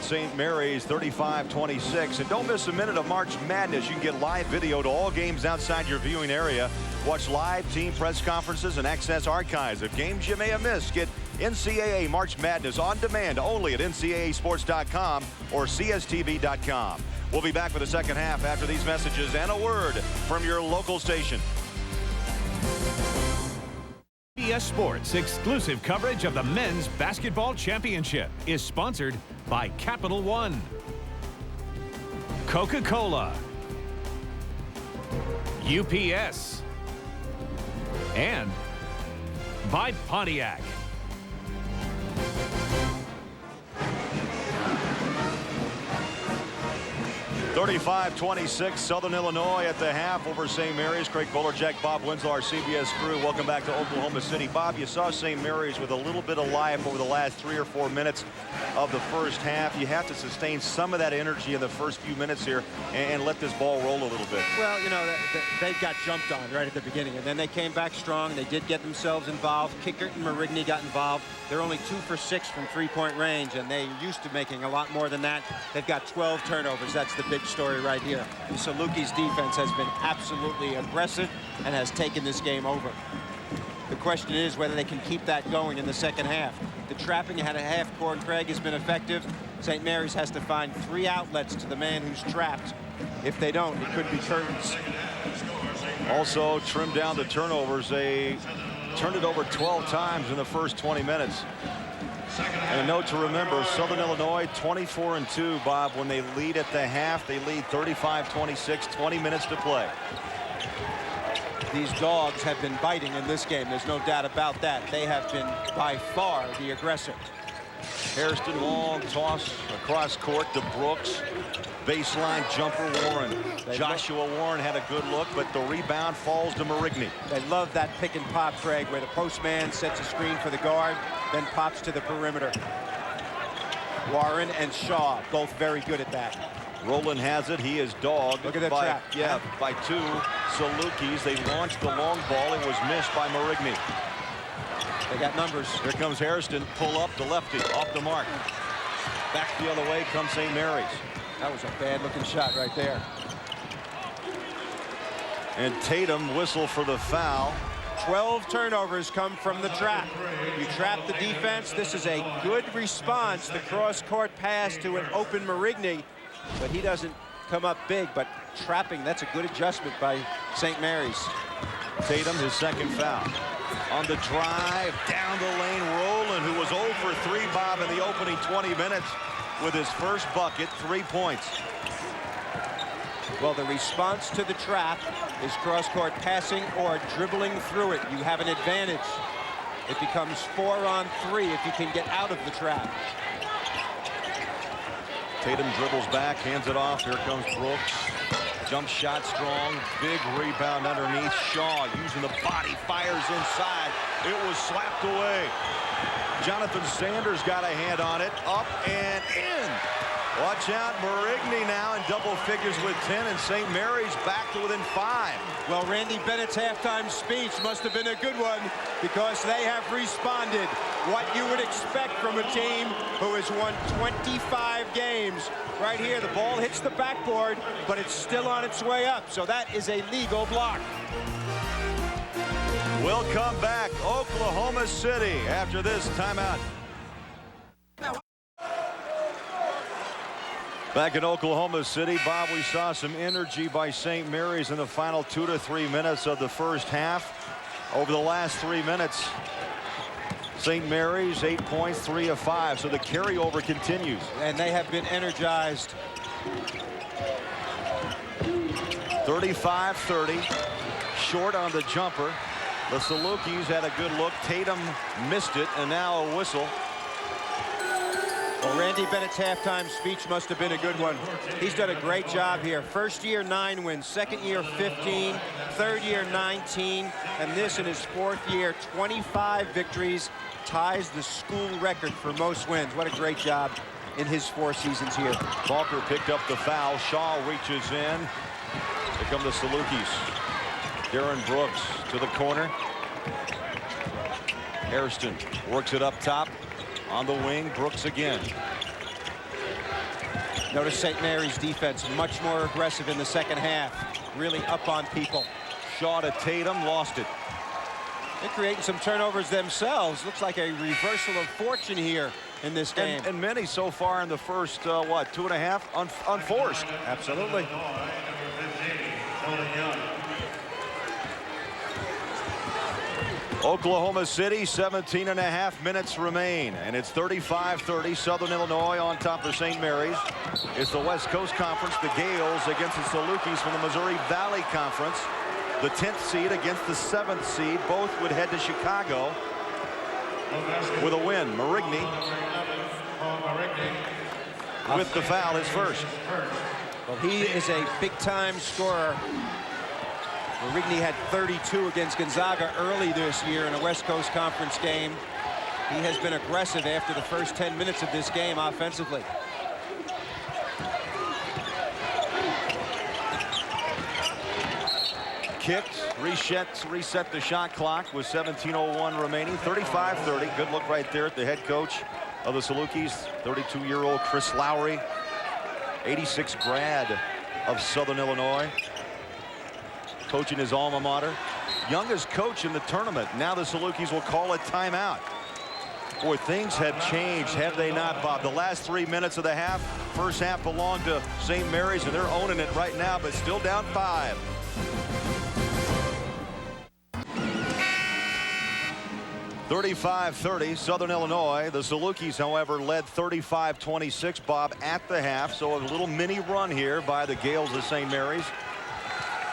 St. Mary's 35-26. And don't miss a minute of March Madness. You can get live video to all games outside your viewing area. Watch live team press conferences and access archives of games you may have missed. Get NCAA March Madness on demand only at ncaasports.com or cstv.com. We'll be back for the second half after these messages and a word from your local station. CBS Sports exclusive coverage of the Men's Basketball Championship is sponsored by Capital One, Coca-Cola, UPS, and by Pontiac. 35-26, Southern Illinois at the half over St. Mary's. Craig Bolerjack, Bob Winslow, our CBS crew. Welcome back to Oklahoma City. Bob, you saw St. Mary's with a little bit of life over the last 3 or 4 minutes of the first half. You have to sustain some of that energy in the first few minutes here and let this ball roll a little bit. Well, you know, they got jumped on right at the beginning, and then they came back strong. They did get themselves involved. Kickert and Marigny got involved. They're only 2 for 6 from three-point range, and they're used to making a lot more than that. They've got 12 turnovers. That's the big story right here. Salukis' defense has been absolutely aggressive and has taken this game over. The question is whether they can keep that going in the second half. The trapping at a half court, Craig, has been effective. St. Mary's has to find 3 outlets to the man who's trapped. If they don't, it could be curtains. Also trimmed down the turnovers. They turned it over 12 times in the first 20 minutes. And a note to remember, Southern Illinois 24-2, Bob. When they lead at the half, they lead 35-26, 20 minutes to play. These dogs have been biting in this game. There's no doubt about that. They have been by far the aggressor. Hairston, long toss across court to Brooks. Baseline jumper, Warren. Joshua Warren had a good look, but the rebound falls to Marigny. They love that pick and pop, Craig, where the postman sets a screen for the guard, then pops to the perimeter. Warren and Shaw, both very good at that. Roland has it. He is dogged. Look at that by, trap. Yeah, by 2 Salukis. They launched the long ball. It was missed by Marigny. They got numbers. Here comes Hairston. Pull up the lefty off the mark. Back the other way comes St. Mary's. That was a bad-looking shot right there. And Tatum whistle for the foul. 12 turnovers come from the trap. You trap the defense. This is a good response. The cross-court pass to an open Marigny, but he doesn't come up big. But trapping, that's a good adjustment by St. Mary's. Tatum, his second foul. On the drive, down the lane, Roland, who was 0 for 3, Bob, in the opening 20 minutes. With his first bucket, 3 points. Well, the response to the trap is cross-court passing or dribbling through it. You have an advantage. It becomes 4-on-3 if you can get out of the trap. Tatum dribbles back, hands it off. Here comes Brooks. Jump shot strong. Big rebound underneath. Shaw using the body, fires inside. It was slapped away. Jonathan Sanders got a hand on it. Up and in. Watch out, Marigny now in double figures with 10, and St. Mary's back to within 5. Well, Randy Bennett's halftime speech must have been a good one because they have responded. What you would expect from a team who has won 25 games. Right here, the ball hits the backboard, but it's still on its way up. So that is a legal block. We'll come back, Oklahoma City, after this timeout. Back in Oklahoma City, Bob, we saw some energy by St. Mary's in the final 2 to 3 minutes of the first half. Over the last 3 minutes, St. Mary's 8 points, 3 of 5. So the carryover continues. And they have been energized. 35-30, short on the jumper. The Salukis had a good look. Tatum missed it, and now a whistle. Well, Randy Bennett's halftime speech must have been a good one. He's done a great job here. First year, 9 wins. Second year, 15. Third year, 19. And this in his 4th year, 25 victories. Ties the school record for most wins. What a great job in his 4 seasons here. Balker picked up the foul. Shaw reaches in. Here come the Salukis. Darren Brooks to the corner. Hairston works it up top. On the wing, Brooks again. Notice St. Mary's defense much more aggressive in the second half. Really up on people. Shaw to Tatum, lost it. They're creating some turnovers themselves. Looks like a reversal of fortune here in this game. And many so far in the first, 2.5 unforced. Absolutely. Oklahoma City, 17.5 minutes remain, and it's 35-30. Southern Illinois on top of St. Mary's. It's the West Coast Conference, the Gales against the Salukis from the Missouri Valley Conference. The 10th seed against the 7th seed. Both would head to Chicago with a win. Marigny with the foul is first. Well, he is a big-time scorer. Marigny had 32 against Gonzaga early this year in a West Coast Conference game. He has been aggressive after the first 10 minutes of this game offensively. Kicked, reset the shot clock with 17:01 remaining. 35-30. Good look right there at the head coach of the Salukis, 32-year-old Chris Lowry, 86 grad of Southern Illinois. Coaching his alma mater. Youngest coach in the tournament. Now the Salukis will call a timeout. Boy, things have changed, have they not, Bob? The last 3 minutes of the half. First half belonged to St. Mary's, and they're owning it right now, but still down 5. (35-30) Southern Illinois. The Salukis, however, led 35-26, Bob, at the half. So a little mini run here by the Gales of St. Mary's.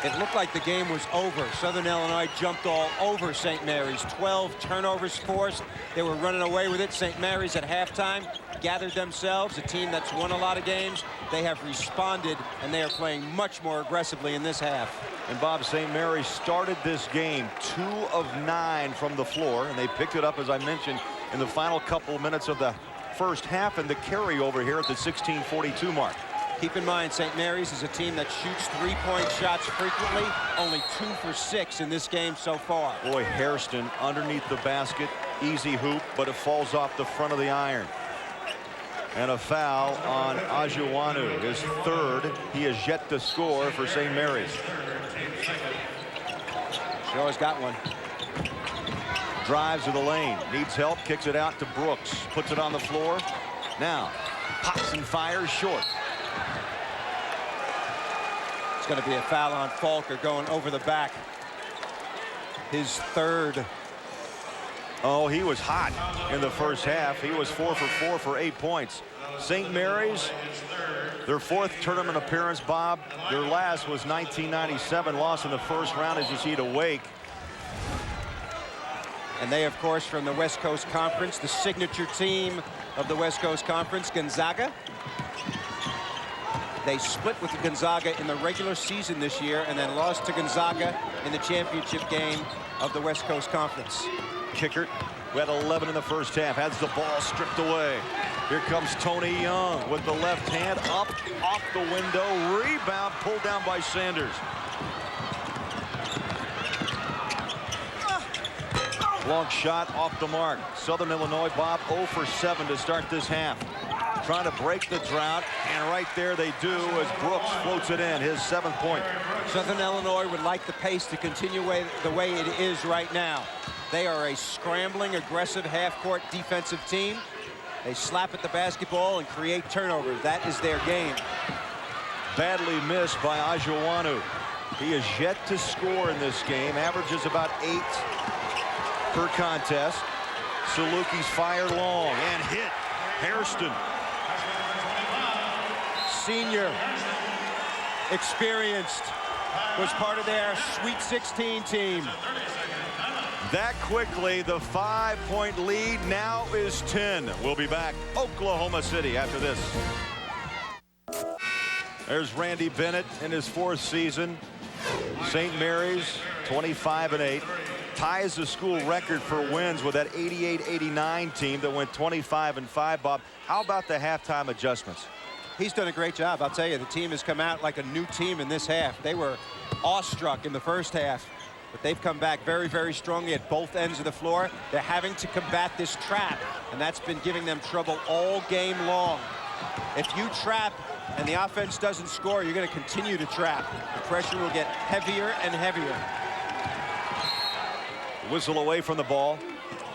It looked like the game was over. Southern Illinois jumped all over St. Mary's. 12 turnovers forced. They were running away with it. St. Mary's at halftime gathered themselves, a team that's won a lot of games. They have responded, and they are playing much more aggressively in this half. And Bob, St. Mary's started this game 2 of 9 from the floor, and they picked it up, as I mentioned, in the final couple of minutes of the first half, and the carryover here at the 16:42 mark. Keep in mind, St. Mary's is a team that shoots three-point shots frequently. Only 2 for 6 in this game so far. Boy, Hairston underneath the basket. Easy hoop, but it falls off the front of the iron. And a foul on Ajuwanu, his third. He has yet to score for St. Mary's. Shaw's got one. Drives to the lane, needs help, kicks it out to Brooks, puts it on the floor. Now, pops and fires short. It's going to be a foul on Falker going over the back. His third. Oh, he was hot in the first half. He was 4 for 4 for 8 points. St. Mary's, their 4th tournament appearance, Bob. Their last was 1997, lost in the first round, as you see, to Wake. And they, of course, from the West Coast Conference, the signature team of the West Coast Conference, Gonzaga. They split with Gonzaga in the regular season this year and then lost to Gonzaga in the championship game of the West Coast Conference. Kickert, who had 11 in the first half, has the ball stripped away. Here comes Tony Young with the left hand up, off the window, rebound pulled down by Sanders. Long shot off the mark. Southern Illinois, Bob, 0 for 7 to start this half. Trying to break the drought, and right there they do as Brooks floats it in, his 7th point. Southern Illinois would like the pace to continue the way it is right now. They are a scrambling, aggressive half-court defensive team. They slap at the basketball and create turnovers. That is their game. Badly missed by Ajuwanu. He is yet to score in this game, averages about 8 per contest. Salukis fire long and hit. Hairston. Senior, experienced, was part of their Sweet 16 team. That quickly, the 5-point lead now is 10. We'll be back. Oklahoma City after this. There's Randy Bennett in his 4th season. St. Mary's 25-8. Ties the school record for wins with that 88-89 team that went 25-5. Bob, how about the halftime adjustments? He's done a great job. I'll tell you, the team has come out like a new team in this half. They were awestruck in the first half, but they've come back very, very strongly at both ends of the floor. They're having to combat this trap, and that's been giving them trouble all game long. If you trap and the offense doesn't score, you're going to continue to trap. The pressure will get heavier and heavier. Whistle away from the ball.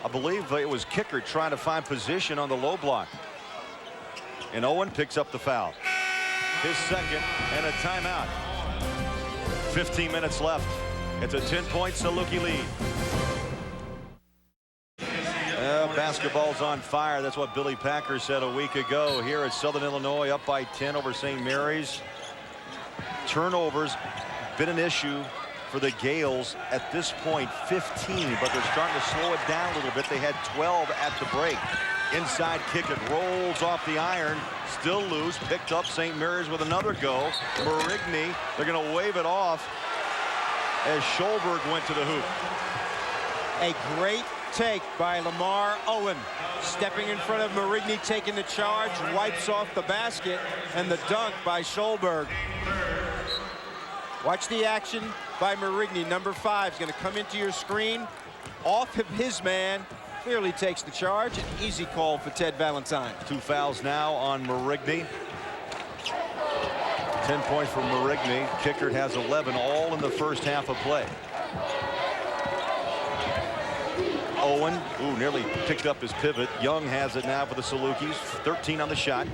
I believe it was Kicker trying to find position on the low block. And Owen picks up the foul. His second and a timeout. 15 minutes left. It's a 10-point Saluki lead. Basketball's on fire. That's what Billy Packer said a week ago. Here at Southern Illinois, up by 10 over St. Mary's. Turnovers been an issue for the Gales at this point, 15, but they're starting to slow it down a little bit. They had 12 at the break. Inside kick, it rolls off the iron, still loose, picked up St. Mary's with another go. Marigny, they're going to wave it off as Scholberg went to the hoop. A great take by Lamar Owen, stepping in front of Marigny, taking the charge, wipes off the basket, and the dunk by Scholberg. Watch the action by Marigny. Number 5 is going to come into your screen, off of his man, clearly takes the charge. An easy call for Ted Valentine. 2 fouls now on Marigny. 10 points for Marigny. Kickert has 11, all in the first half of play. Owen, nearly picked up his pivot. Young has it now for the Salukis. 13 on the shot.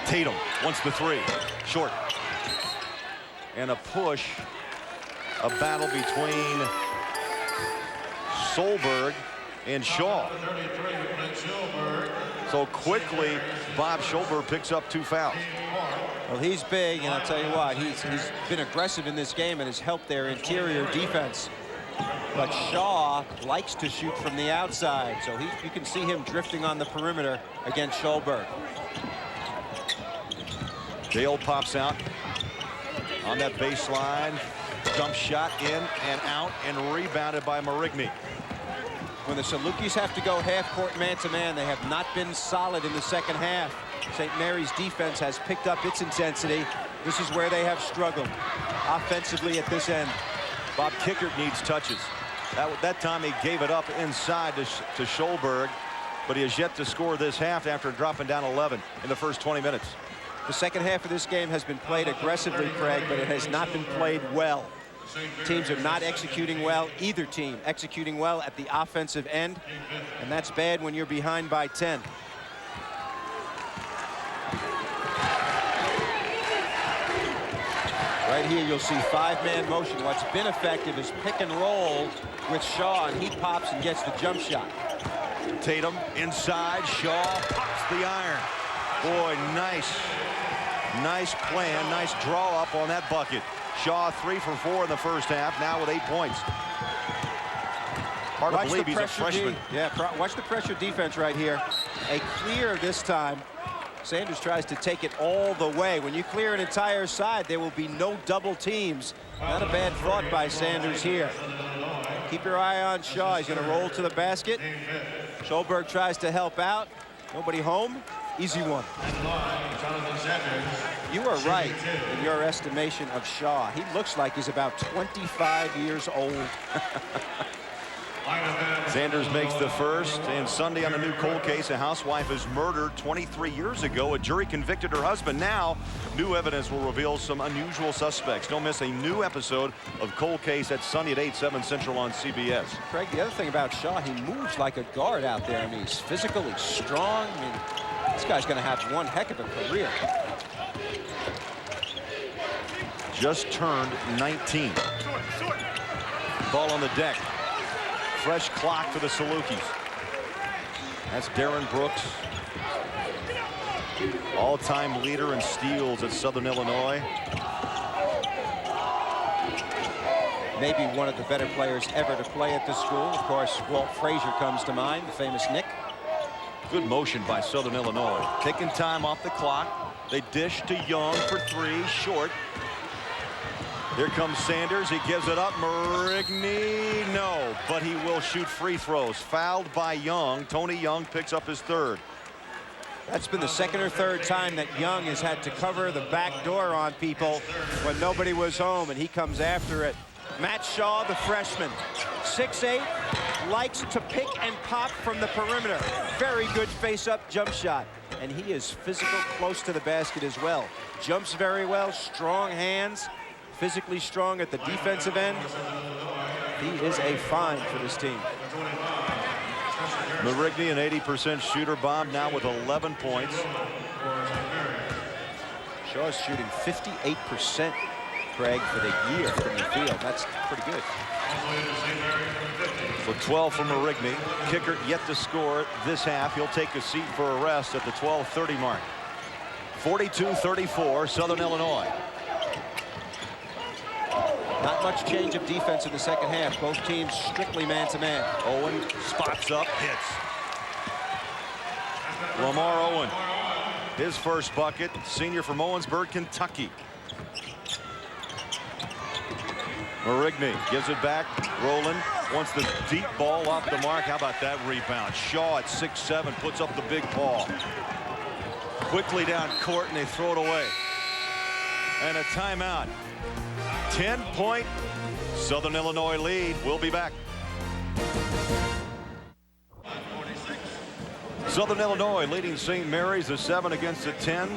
Tatum wants the 3. Short. And a push. A battle between Solberg and Shaw. So quickly, Bob Scholberg picks up 2 fouls. Well, he's big, and I'll tell you what, he's been aggressive in this game and has helped their interior defense. But Shaw likes to shoot from the outside, so you can see him drifting on the perimeter against Scholberg. Dale pops out on that baseline. Jump shot in and out, and rebounded by Marigny. When the Salukis have to go half-court man-to-man, they have not been solid in the second half. St. Mary's defense has picked up its intensity. This is where they have struggled offensively at this end. Bob Kickert needs touches. That time he gave it up inside to Scholberg, but he has yet to score this half after dropping down 11 in the first 20 minutes. The second half of this game has been played aggressively, Craig, but it has not been played well. Teams are not executing well, either team executing well at the offensive end, and that's bad when you're behind by 10. Right here, you'll see 5-man motion. What's been effective is pick and roll with Shaw, and he pops and gets the jump shot. Tatum inside. Shaw pops the iron. Boy, nice plan, nice draw up on that bucket. Shaw 3 for 4 in the first half, now with 8 points. Hard to believe he's a freshman. Watch the pressure defense right here. A clear this time. Sanders tries to take it all the way. When you clear an entire side, there will be no double teams. Not a bad thought by Sanders here. Keep your eye on Shaw. He's going to roll to the basket. Scholberg tries to help out. Nobody home. Easy one. You are right in your estimation of Shaw. He looks like he's about 25 years old. Sanders makes the first, and Sunday on a new cold case, a housewife is murdered 23 years ago. A jury convicted her husband. Now, new evidence will reveal some unusual suspects. Don't miss a new episode of Cold Case at Sunday at 8, 7 Central on CBS. Craig, the other thing about Shaw, he moves like a guard out there. I mean, he's physical, he's strong. I mean, this guy's going to have one heck of a career. Just turned 19. Ball on the deck. Fresh clock for the Salukis. That's Darren Brooks, all-time leader in steals at Southern Illinois. Maybe one of the better players ever to play at this school. Of course, Walt Frazier comes to mind, the famous Nick. Good motion by Southern Illinois. Taking time off the clock. They dish to Young for 3, short. Here comes Sanders. He gives it up. Marigny, no, but he will shoot free throws. Fouled by Young. Tony Young picks up his 3rd. That's been the 2nd or 3rd time that Young has had to cover the back door on people when nobody was home, and he comes after it. Matt Shaw, the freshman, 6'8", likes to pick and pop from the perimeter. Very good face-up jump shot. and he is physical, close to the basket as well. Jumps very well, strong hands, physically strong at the defensive end. He is a find for this team. Marigny, an 80% shooter, Bob, now with 11 points. Shaw is shooting 58%, Craig, for the year from the field. That's pretty good. So 12 from Marigny. Kickert yet to score this half. He'll take a seat for a rest at the 12:30 mark. 42-34, Southern Illinois. Not much change of defense in the second half. Both teams strictly man-to-man. Owen spots up, hits. Lamar Owen, his first bucket, senior from Owensburg, Kentucky. Marigny gives it back. Rowland wants the deep ball off the mark. How about that rebound? Shaw at 6'7", puts up the big ball. Quickly down court, and they throw it away. And a timeout. 10-point Southern Illinois lead. We'll be back. Southern Illinois leading St. Mary's a 7 against a 10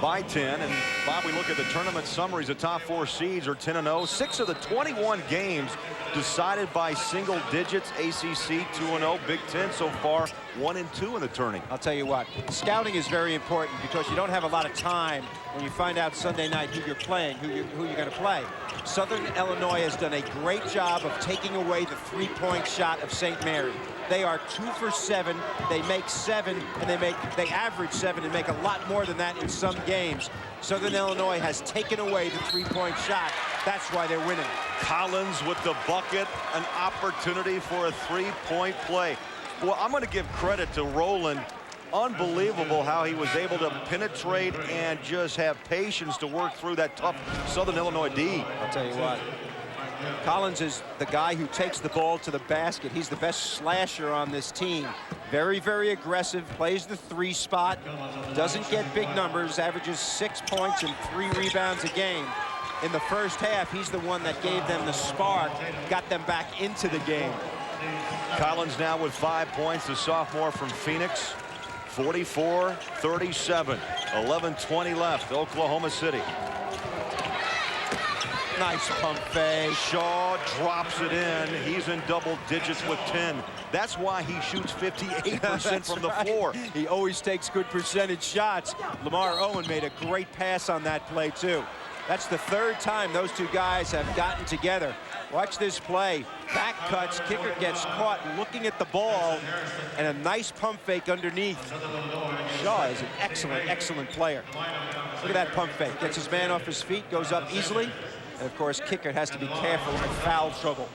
by 10. And Bob, we look at the tournament summaries. The top 4 seeds are 10-0. 6 of the 21 games decided by single digits. ACC 2-0. Big Ten so far 1-2 in the tourney. I'll tell you what, scouting is very important because you don't have a lot of time when you find out Sunday night who you're playing, who you're going to play. Southern Illinois has done a great job of taking away the three-point shot of St. Mary. They are 2 for 7. They make 7, and they average 7 and make a lot more than that in some games. Southern Illinois has taken away the three-point shot. That's why they're winning. Collins with the bucket, an opportunity for a three-point play. Well, I'm going to give credit to Rowland. Unbelievable how he was able to penetrate and just have patience to work through that tough Southern Illinois D. I'll tell you what, Collins is the guy who takes the ball to the basket. He's the best slasher on this team. Very, very aggressive, plays the 3 spot, doesn't get big numbers, averages 6 points and 3 rebounds a game. In the first half, he's the one that gave them the spark, got them back into the game. Collins now with 5 points, the sophomore from Phoenix. 44-37, 11:20 left, Oklahoma City. Nice pump fake. Shaw drops it in. He's in double digits with 10. That's why he shoots 58% from the floor. He always takes good percentage shots. Lamar Owen made a great pass on that play, too. That's the 3rd time those 2 guys have gotten together. Watch this play. Back cuts. Kicker gets caught looking at the ball, and a nice pump fake underneath. Shaw is an excellent, excellent player. Look at that pump fake. Gets his man off his feet, goes up easily. And, of course, Kicker has to be careful of foul trouble.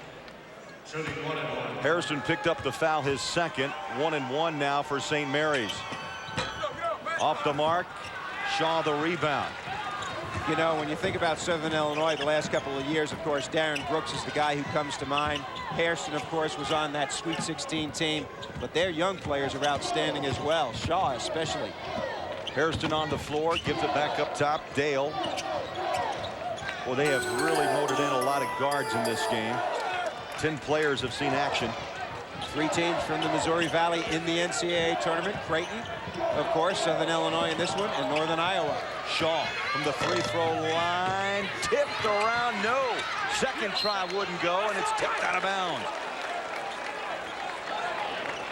Harrison picked up the foul, his second. 1-1 now for St. Mary's. Off the mark. Shaw the rebound. You know, when you think about Southern Illinois the last couple of years, of course, Darren Brooks is the guy who comes to mind. Hairston, of course, was on that Sweet 16 team. But their young players are outstanding as well. Shaw especially. Hairston on the floor, gives it back up top. Dale. Well, they have really loaded in a lot of guards in this game. 10 players have seen action. 3 teams from the Missouri Valley in the NCAA Tournament. Creighton, of course, Southern Illinois in this one, and Northern Iowa. Shaw from the free throw line. Tipped around, no. Second try wouldn't go, and it's tipped out of bounds.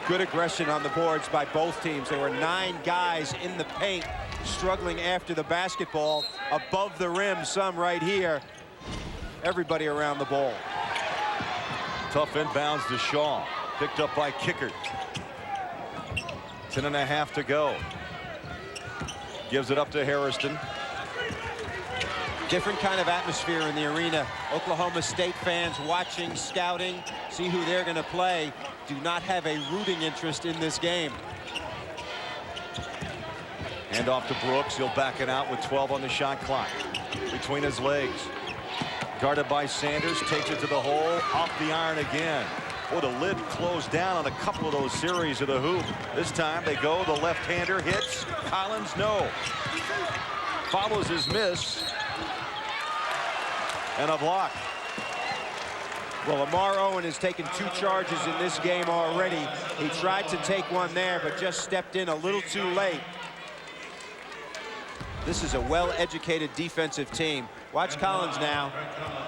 Good aggression on the boards by both teams. There were 9 guys in the paint struggling after the basketball. Above the rim, some right here. Everybody around the ball. Tough inbounds to Shaw. Picked up by Kickert. 10.5 to go. Gives it up to Hairston. Different kind of atmosphere in the arena. Oklahoma State fans watching, scouting, see who they're going to play. Do not have a rooting interest in this game. Hand off to Brooks. He'll back it out with 12 on the shot clock. Between his legs. Guarded by Sanders. Takes it to the hole. Off the iron again. Oh, the lid closed down on a couple of those series of the hoop. This time they go. The left-hander hits. Collins, no. Follows his miss. And a block. Well, Lamar Owen has taken 2 charges in this game already. He tried to take one there, but just stepped in a little too late. This is a well-educated defensive team. Watch Collins now.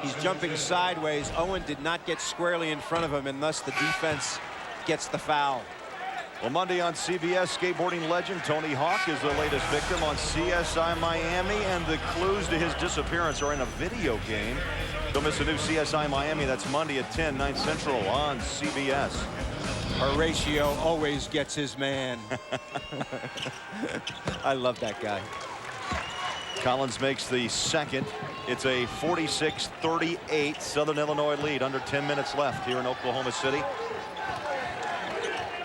He's jumping sideways. Owen did not get squarely in front of him, and thus the defense gets the foul. Well, Monday on CBS, skateboarding legend Tony Hawk is the latest victim on CSI Miami, and the clues to his disappearance are in a video game. Don't miss a new CSI Miami. That's Monday at 10, 9 Central on CBS. Horatio always gets his man. I love that guy. Collins makes the second. It's a 46-38 Southern Illinois lead. Under 10 minutes left here in Oklahoma City.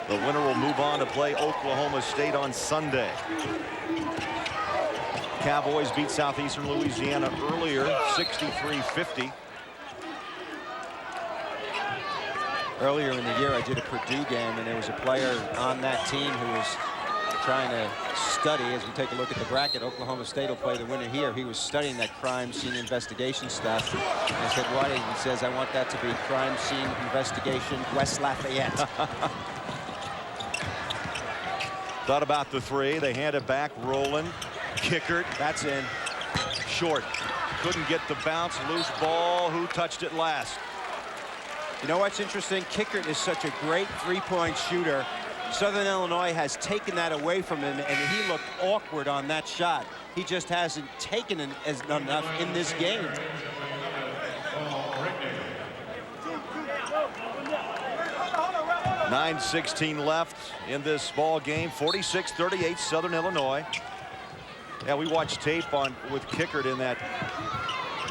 The winner will move on to play Oklahoma State on Sunday. Cowboys beat Southeastern Louisiana earlier, 63-50. Earlier in the year, I did a Purdue game, and there was a player on that team who was trying to study. As we take a look at the bracket, Oklahoma State will play the winner here. He was studying that crime scene investigation stuff. And I said, why? He says, I want that to be crime scene investigation West Lafayette. Thought about the three. They hand it back. Rowland. Kickert. That's in. Short. Couldn't get the bounce. Loose ball. Who touched it last? You know what's interesting? Kickert is such a great three-point shooter. Southern Illinois has taken that away from him, and he looked awkward on that shot. He just hasn't taken enough in this game. .9:16 left in this ball game. 46-38 Southern Illinois. Yeah, we watched tape with Kickert in that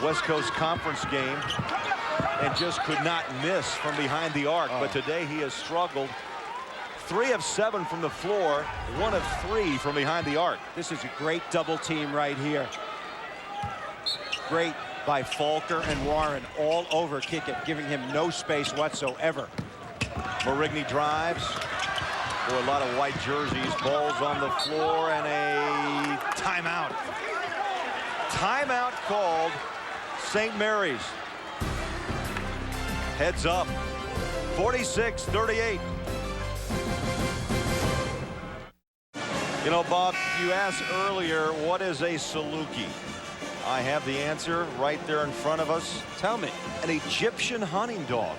West Coast Conference game and just could not miss from behind the arc. But today he has struggled. 3 of 7 from the floor, 1 of 3 from behind the arc. This is a great double team right here. Great by Falker and Warren all over Kickert, giving him no space whatsoever. Marigny drives for a lot of white jerseys. Balls on the floor and a timeout. Timeout called. St. Mary's. Heads up. 46-38. You know, Bob, you asked earlier, what is a Saluki? I have the answer right there in front of us. Tell me. An Egyptian hunting dog.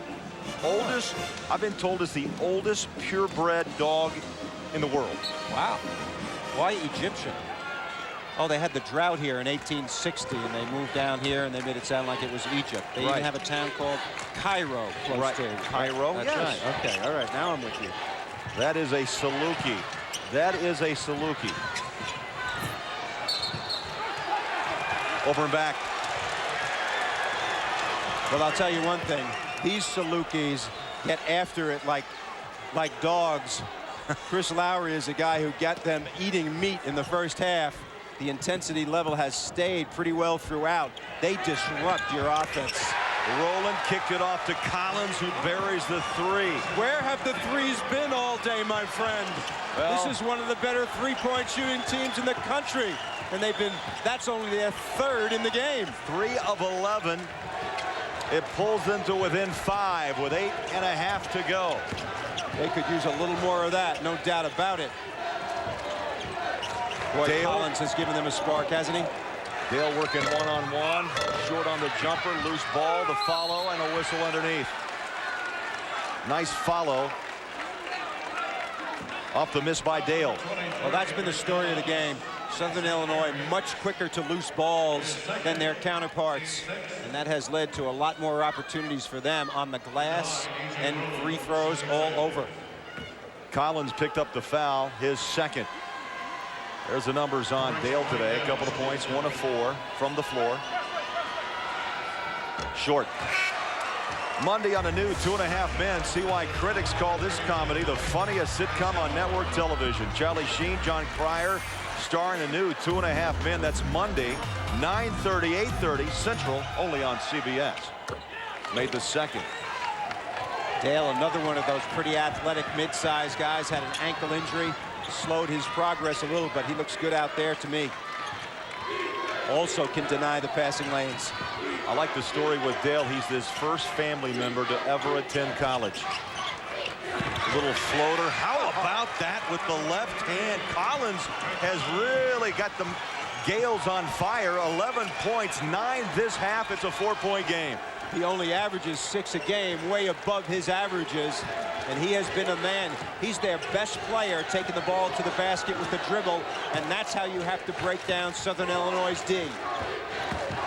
Oldest, I've been told, is the oldest purebred dog in the world. Wow. Why Egyptian? Oh, they had the drought here in 1860, and they moved down here, and they made it sound like it was Egypt. They even have a town called Cairo close to Cairo, That's yes. Right. Okay, all right, now I'm with you. That is a Saluki. That is a Saluki. Over and back. Well, I'll tell you one thing. These Salukis get after it like dogs. Chris Lowry is a guy who got them eating meat in the first half. The intensity level has stayed pretty well throughout. They disrupt your offense. Rowland kicked it off to Collins, who buries the three. Where have the threes been all day, my friend? Well, this is one of the better three-point shooting teams in the country. And that's only their third in the game. 3 of 11. It pulls them to within 5 with 8.5 to go. They could use a little more of that, no doubt about it. Boy, Dale. Collins has given them a spark, hasn't he? Dale working one-on-one. Short on the jumper, loose ball, the follow, and a whistle underneath. Nice follow. Off the miss by Dale. Well, that's been the story of the game. Southern Illinois much quicker to loose balls than their counterparts. And that has led to a lot more opportunities for them on the glass and free throws all over. Collins picked up the foul, his second. There's the numbers on Dale today. A couple of points, 1 of 4 from the floor. Short. Monday on a new 2.5 Men. See why critics call this comedy the funniest sitcom on network television. Charlie Sheen, John Cryer, starring a new 2.5 Men. That's Monday, 9:30, 8:30 Central, only on CBS. Made the second. Dale, another one of those pretty athletic mid-sized guys, had an ankle injury. Slowed his progress a little, but he looks good out there to me. Also can deny the passing lanes. I like the story with Dale. He's his first family member to ever attend college. Little floater. How about that with the left hand? Collins has really got the Gale's on fire. 11 points, 9 this half. It's a 4-point game. He only averages 6 a game, way above his averages. And he has been a man. He's their best player, taking the ball to the basket with the dribble. And that's how you have to break down Southern Illinois' D.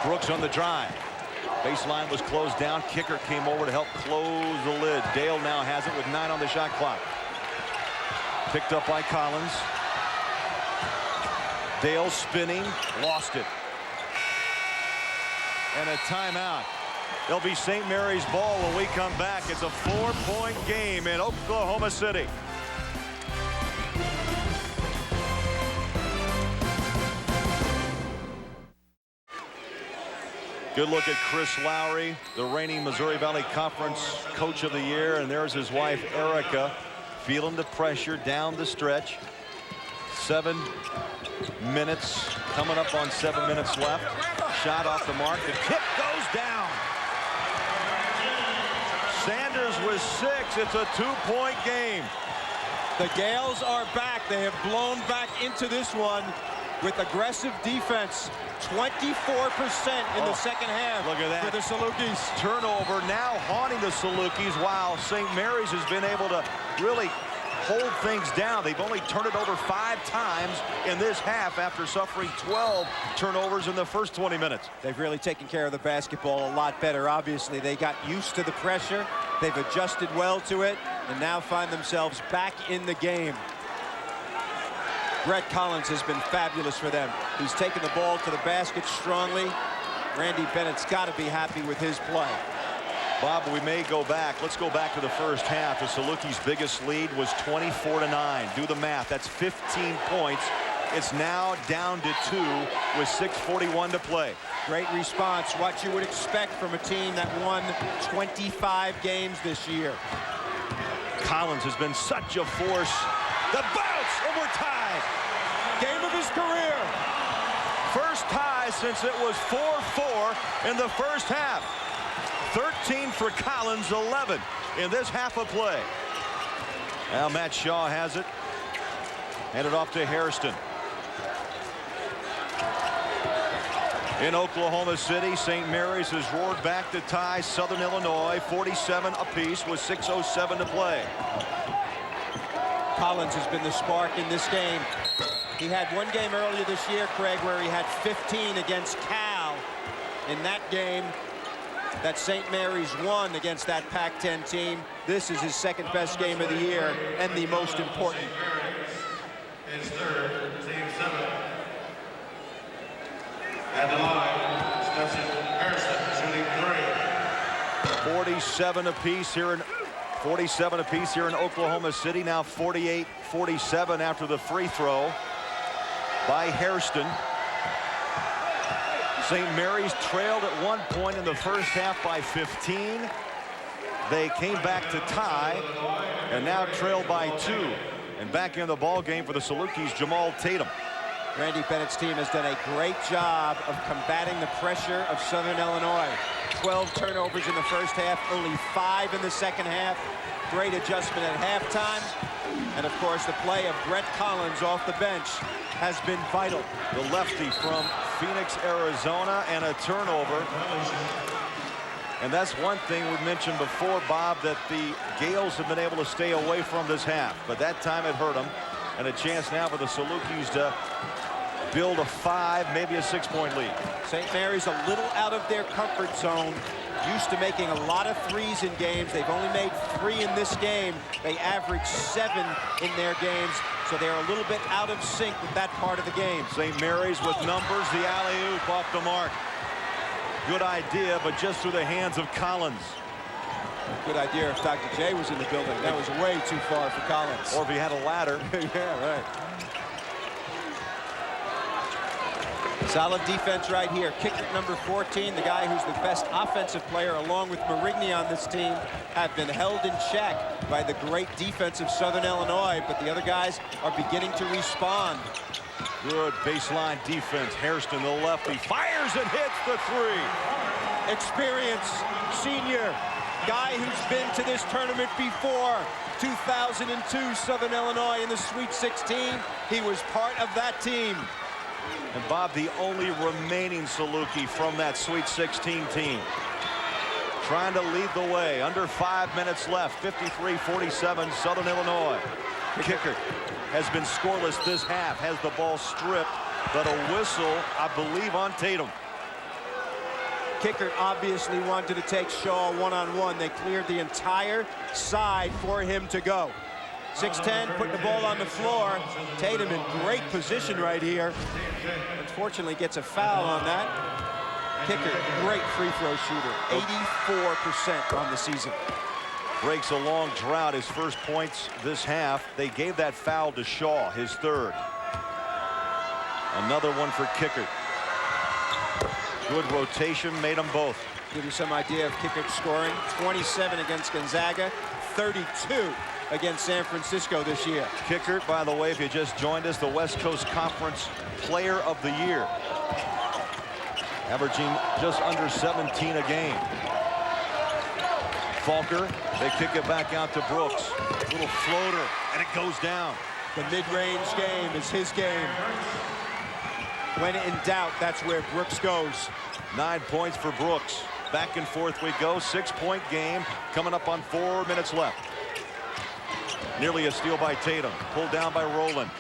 Brooks on the drive. Baseline was closed down. Kicker came over to help close the lid. Dale now has it with 9 on the shot clock. Picked up by Collins. Dale spinning, lost it. And a timeout. It'll be St. Mary's ball when we come back. It's a 4-point game in Oklahoma City. Good look at Chris Lowry, the reigning Missouri Valley Conference Coach of the Year. And there's his wife, Erica, feeling the pressure down the stretch. 7 minutes, coming up on 7 minutes left. Shot off the mark. The kick goes down. Sanders with 6. It's a 2-point game. The Gales are back. They have blown back into this one with aggressive defense. 24% in the second half. Look at that. For the Salukis. Turnover now haunting the Salukis, while St. Mary's has been able to really hold things down. They've only turned it over 5 times in this half after suffering 12 turnovers in the first 20 minutes. They've really taken care of the basketball a lot better. Obviously, they got used to the pressure. They've adjusted well to it and now find themselves back in the game. Brett Collins has been fabulous for them. He's taken the ball to the basket strongly. Randy Bennett's got to be happy with his play. Bob, we may go back. Let's go back to the first half. The Salukis' biggest lead was 24-9. Do the math. That's 15 points. It's now down to 2 with 6:41 to play. Great response. What you would expect from a team that won 25 games this year. Collins has been such a force. The bounce, and we're tied. Game of his career. First tie since it was 4-4 in the first half. 13 for Collins, 11 in this half of play. Now Matt Shaw has it. Handed off to Hairston. In Oklahoma City, St. Mary's has roared back to tie Southern Illinois 47 apiece with 6:07 to play. Collins has been the spark in this game. He had one game earlier this year, Craig, where he had 15 against Cal. In that game that St. Mary's won against that Pac-10 team. This is his second best game of the year and the most important. His third, team 7. At the line, Stetson Harrison shooting 3. 47 apiece here in Oklahoma City. Now 48-47 after the free throw by Hairston. St. Mary's trailed at one point in the first half by 15. They came back to tie and now trail by 2. And back in the ball game for the Salukis, Jamal Tatum. Randy Bennett's team has done a great job of combating the pressure of Southern Illinois. 12 turnovers in the first half, only 5 in the second half. Great adjustment at halftime. And of course, the play of Brett Collins off the bench has been vital. The lefty from Phoenix, Arizona, and a turnover. And that's one thing we mentioned before, Bob, that the Gales have been able to stay away from this half. But that time it hurt them. And a chance now for the Salukis to build a 5, maybe a 6-point lead. St. Mary's a little out of their comfort zone. Used to making a lot of threes in games. They've only made 3 in this game. They average 7 in their games. So they're a little bit out of sync with that part of the game. St. Mary's with numbers. The alley-oop off the mark. Good idea, but just through the hands of Collins. Good idea if Dr. J was in the building. That was way too far for Collins. Or if he had a ladder. Yeah, right. Solid defense right here. Kicker number 14, the guy who's the best offensive player along with Marigny on this team, have been held in check by the great defense of Southern Illinois, but the other guys are beginning to respond. Good baseline defense. Hairston, the lefty, fires and hits the 3. Experience, senior, guy who's been to this tournament before. 2002 Southern Illinois in the Sweet 16. He was part of that team. And Bob, the only remaining Saluki from that Sweet 16 team. Trying to lead the way. Under 5 minutes left. 53-47 Southern Illinois. Kicker has been scoreless this half. Has the ball stripped. But a whistle, I believe, on Tatum. Kicker obviously wanted to take Shaw one-on-one. They cleared the entire side for him to go. 6'10", putting the ball on the floor. Tatum in great position right here. Unfortunately, gets a foul on that. Kicker, great free throw shooter. 84% on the season. Breaks a long drought, his first points this half. They gave that foul to Shaw, his third. Another one for Kicker. Good rotation, made them both. Give you some idea of Kicker scoring. 27 against Gonzaga, 32 against San Francisco this year. Kicker, by the way, if you just joined us, the West Coast Conference Player of the Year. Averaging just under 17 a game. Falker, they kick it back out to Brooks. Little floater, and it goes down. The mid-range game is his game. When in doubt, that's where Brooks goes. 9 points for Brooks. Back and forth we go. 6-point game coming up on 4 minutes left. Nearly a steal by Tatum. Pulled down by Rowland.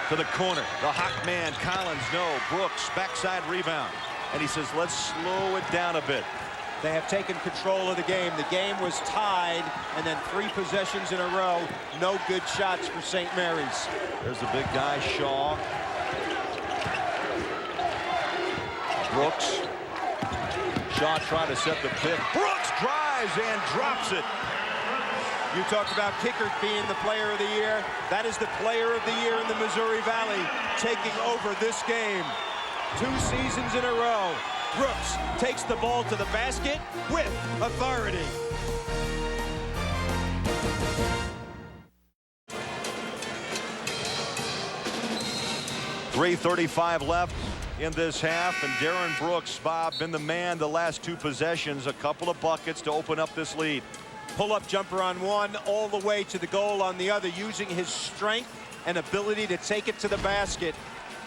To the corner. The hot man. Collins, no. Brooks, backside rebound. And he says, let's slow it down a bit. They have taken control of the game. The game was tied, and then 3 possessions in a row. No good shots for St. Mary's. There's the big guy, Shaw. Brooks. Shaw trying to set the pick. Brooks drives and drops it. You talked about Kicker being the player of the year. That is the player of the year in the Missouri Valley, taking over this game. 2 seasons in a row. Brooks takes the ball to the basket with authority. .335 left in this half, and Darren Brooks, Bob, been the man the last 2 possessions. A couple of buckets to open up this lead. Pull-up jumper on one, all the way to the goal on the other, using his strength and ability to take it to the basket.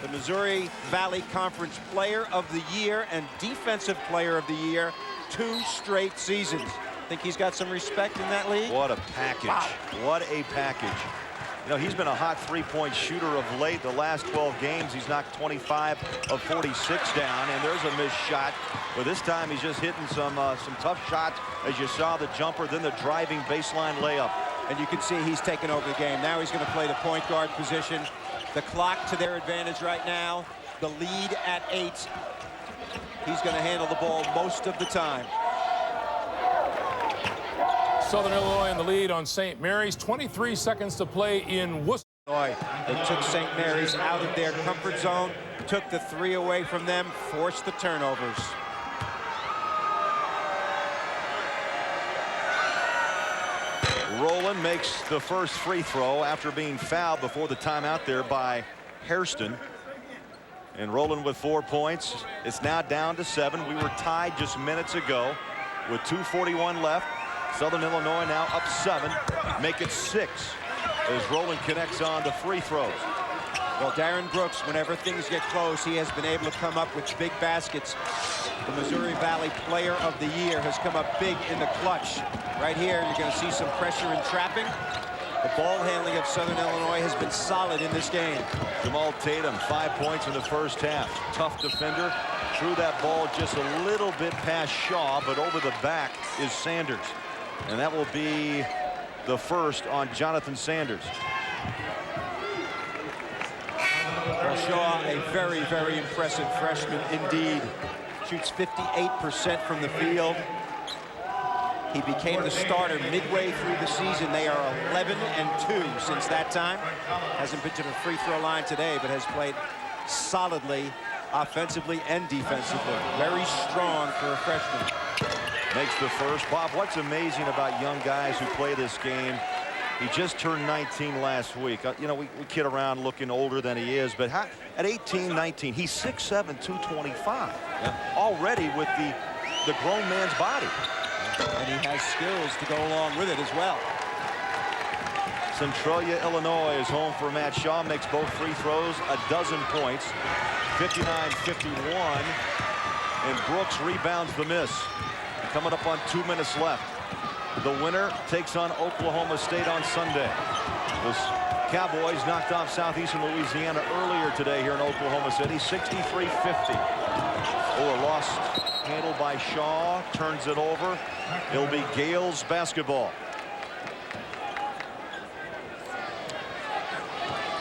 The Missouri Valley Conference Player of the Year and Defensive Player of the Year, 2 straight seasons. Think he's got some respect in that league? What a package. Wow. What a package. You know, he's been a hot 3-point shooter of late. The last 12 games, he's knocked 25 of 46 down, and there's a missed shot. But this time, he's just hitting some tough shots, as you saw the jumper, then the driving baseline layup. And you can see he's taken over the game. Now he's going to play the point guard position. The clock to their advantage right now. The lead at 8. He's going to handle the ball most of the time. Southern Illinois in the lead on St. Mary's. 23 seconds to play in Worcester. They took St. Mary's out of their comfort zone, took the 3 away from them, forced the turnovers. Rowland makes the first free throw after being fouled before the timeout there by Hairston. And Rowland with 4 points. It's now down to 7. We were tied just minutes ago with 2:41 left. Southern Illinois now up 7. Make it 6 as Rowland connects on the free throws. Well, Darren Brooks, whenever things get close, he has been able to come up with big baskets. The Missouri Valley Player of the Year has come up big in the clutch. Right here, you're going to see some pressure and trapping. The ball handling of Southern Illinois has been solid in this game. Jamal Tatum, 5 points in the first half. Tough defender. Threw that ball just a little bit past Shaw, but over the back is Sanders. And that will be the first on Jonathan Sanders. Well, Shaw, a very, very impressive freshman indeed. Shoots 58% from the field. He became the starter midway through the season. They are 11-2 since that time. Hasn't been to the free throw line today, but has played solidly offensively and defensively. Very strong for a freshman. Makes the first. Bob, what's amazing about young guys who play this game, he just turned 19 last week. You know, we kid around looking older than he is, but at 18, 19, he's 6'7", 225. Yeah. Already with the grown man's body. And he has skills to go along with it as well. Centralia, Illinois is home for Matt Shaw. Makes both free throws, a dozen points. 59-51. And Brooks rebounds the miss. Coming up on 2 minutes left. The winner takes on Oklahoma State on Sunday. The Cowboys knocked off Southeastern Louisiana earlier today here in Oklahoma City, 63-50. Or lost, handled by Shaw, turns it over. It'll be Gales basketball.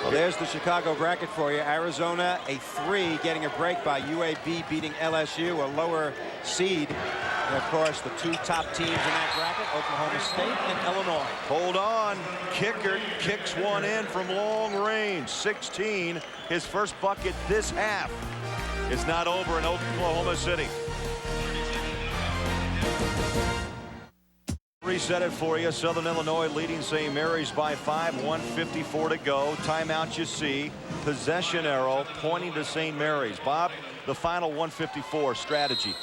Well, there's the Chicago bracket for you. Arizona, a 3, getting a break by UAB beating LSU, a lower seed. And of course, the 2 top teams in that bracket, Oklahoma State and Illinois. Hold on. Kickert kicks one in from long range. 16, his first bucket this half. It's not over in Oklahoma City. Reset it for you. Southern Illinois leading St. Mary's by 5, 1:54 to go. Timeout you see. Possession arrow pointing to St. Mary's. Bob, the final 1:54 strategy.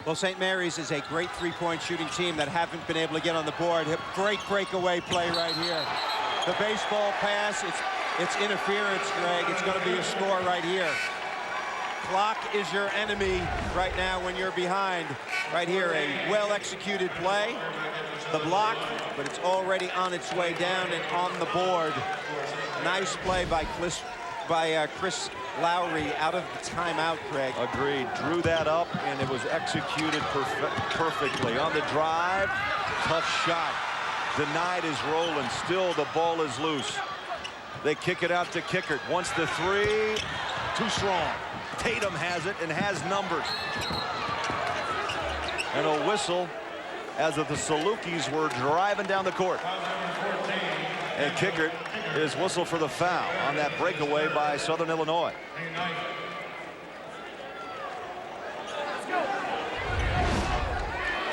Well, St. Mary's is a great 3-point shooting team that haven't been able to get on the board. Great breakaway play right here. The baseball pass, it's interference, Greg. It's going to be a score right here. Clock is your enemy right now when you're behind. Right here, a well-executed play. The block, but it's already on its way down and on the board. Nice play by Chris Lowry out of the timeout, Craig. Agreed. Drew that up, and it was executed perfectly. On the drive, tough shot. Denied is Rowland. Still, the ball is loose. They kick it out to Kickert. Wants the 3. Too strong. Tatum has it and has numbers. And a whistle as if the Salukis were driving down the court. And Kickert is whistled for the foul on that breakaway by Southern Illinois.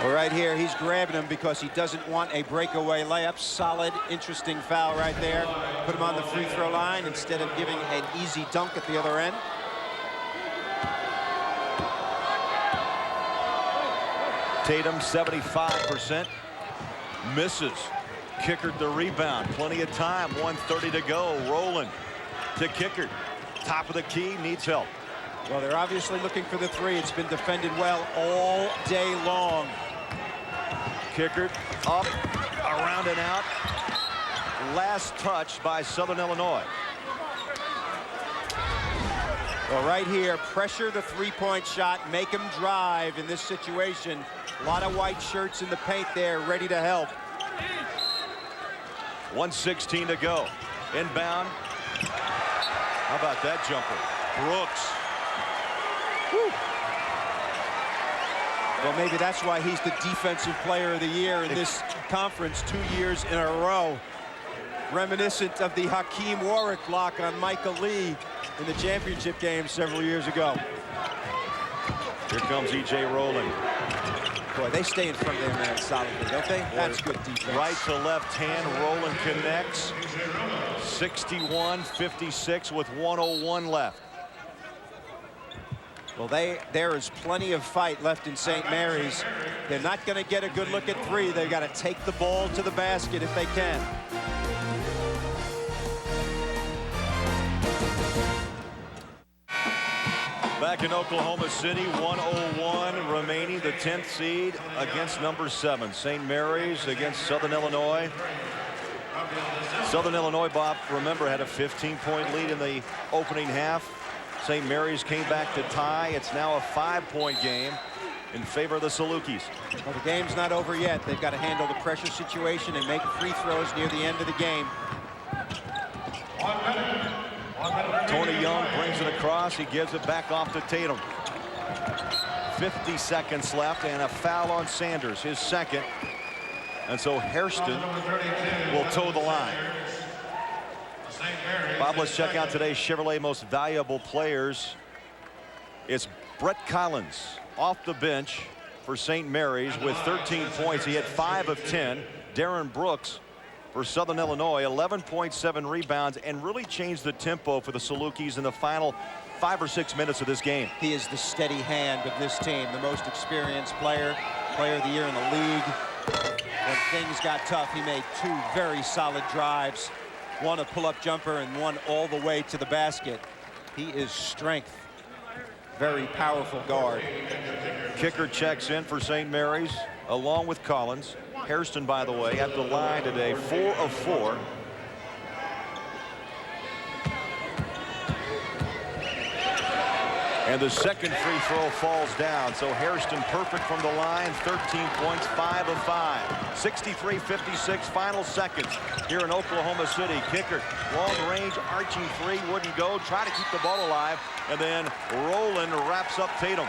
Well, right here, he's grabbing him because he doesn't want a breakaway layup. Solid, interesting foul right there. Put him on the free throw line instead of giving an easy dunk at the other end. Tatum 75%. Misses. Kickert the rebound. Plenty of time. 1:30 to go. Rowland to Kickert. Top of the key. Needs help. Well, they're obviously looking for the 3. It's been defended well all day long. Kickert up, around and out. Last touch by Southern Illinois. Well, right here, pressure the 3-point shot, make him drive in this situation. A lot of white shirts in the paint there, ready to help. 1:16 to go. Inbound. How about that jumper? Brooks. Woo. Well, maybe that's why he's the defensive player of the year in this conference 2 years in a row. Reminiscent of the Hakeem Warwick block on Michael Lee in the championship game several years ago. Here comes E.J. Rowland. Boy, they stay in front of their man solidly, don't they? That's good defense. Right to left hand, Rowland connects. 61-56 with 1:01 left. Well, there is plenty of fight left in St. Mary's. They're not going to get a good look at 3. They've got to take the ball to the basket if they can. Back in Oklahoma City, 1:01 remaining, the 10th seed against number 7. St. Mary's against Southern Illinois. Southern Illinois, Bob, remember, had a 15-point lead in the opening half. St. Mary's came back to tie. It's now a 5-point game in favor of the Salukis. Well, the game's not over yet. They've got to handle the pressure situation and make free throws near the end of the game. Tony Young brings it across. He gives it back off to Tatum. 50 seconds left and a foul on Sanders, his second. And so Hairston will toe the line. Bob, let's check out today's Chevrolet Most Valuable Players. It's Brett Collins off the bench for St. Mary's with 13 points. He had 5 of 10. Darren Brooks for Southern Illinois, 11.7 rebounds, and really changed the tempo for the Salukis in the final 5 or 6 minutes of this game. He is the steady hand of this team, the most experienced player of the year in the league. When things got tough, he made 2 very solid drives. One a pull-up jumper and one all the way to the basket. He is strength. Very powerful guard. Kicker checks in for St. Mary's along with Collins. Hairston, by the way, at the line today, 4 of 4. And the second free throw falls down. So Hairston perfect from the line. 13 points, 5 of 5. 63-56 final seconds here in Oklahoma City. Kicker, long range, arching three, wouldn't go. Try to keep the ball alive. And then Rowland wraps up Tatum.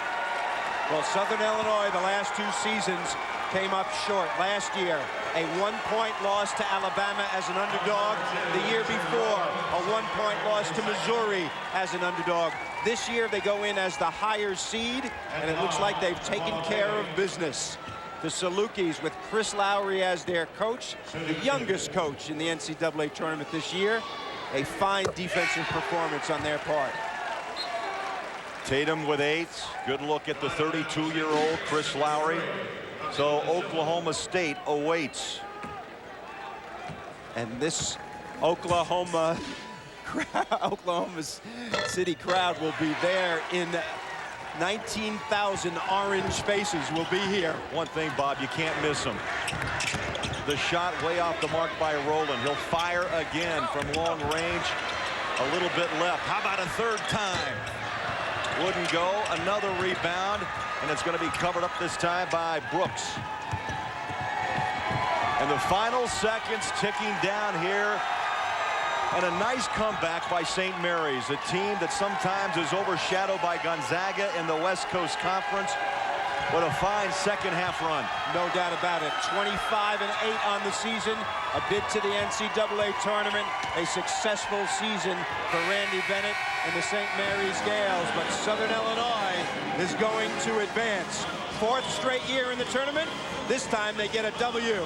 Well, Southern Illinois, the last 2 seasons, came up short. Last year, a 1-point loss to Alabama as an underdog. The year before, a 1-point loss to Missouri as an underdog. This year, they go in as the higher seed, and it looks like they've taken care of business. The Salukis, with Chris Lowry as their coach, the youngest coach in the NCAA tournament this year. A fine defensive performance on their part. Tatum with 8. Good look at the 32-year-old Chris Lowry. So Oklahoma State awaits. And this Oklahoma City crowd will be there in 19,000 orange faces will be here. One thing, Bob, you can't miss him. The shot way off the mark by Rowland. He'll fire again from long range. A little bit left. How about a third time? Wouldn't go. Another rebound, and it's going to be covered up this time by Brooks. And the final seconds ticking down here. And a nice comeback by St. Mary's, a team that sometimes is overshadowed by Gonzaga in the West Coast Conference. What a fine second half run. No doubt about it. 25-8 on the season. A bid to the NCAA tournament. A successful season for Randy Bennett and the St. Mary's Gales. But Southern Illinois is going to advance. 4th straight year in the tournament. This time they get a W.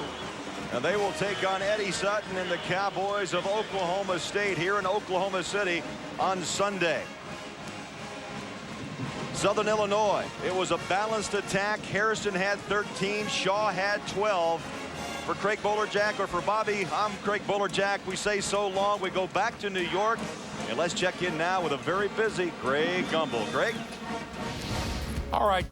And they will take on Eddie Sutton and the Cowboys of Oklahoma State here in Oklahoma City on Sunday. Southern Illinois, it was a balanced attack. Hairston had 13, Shaw had 12. For Craig Bolerjack, or for Bobby, I'm Craig Bolerjack. We say so long. We go back to New York, and let's check in now with a very busy Greg Gumbel. Greg? All right.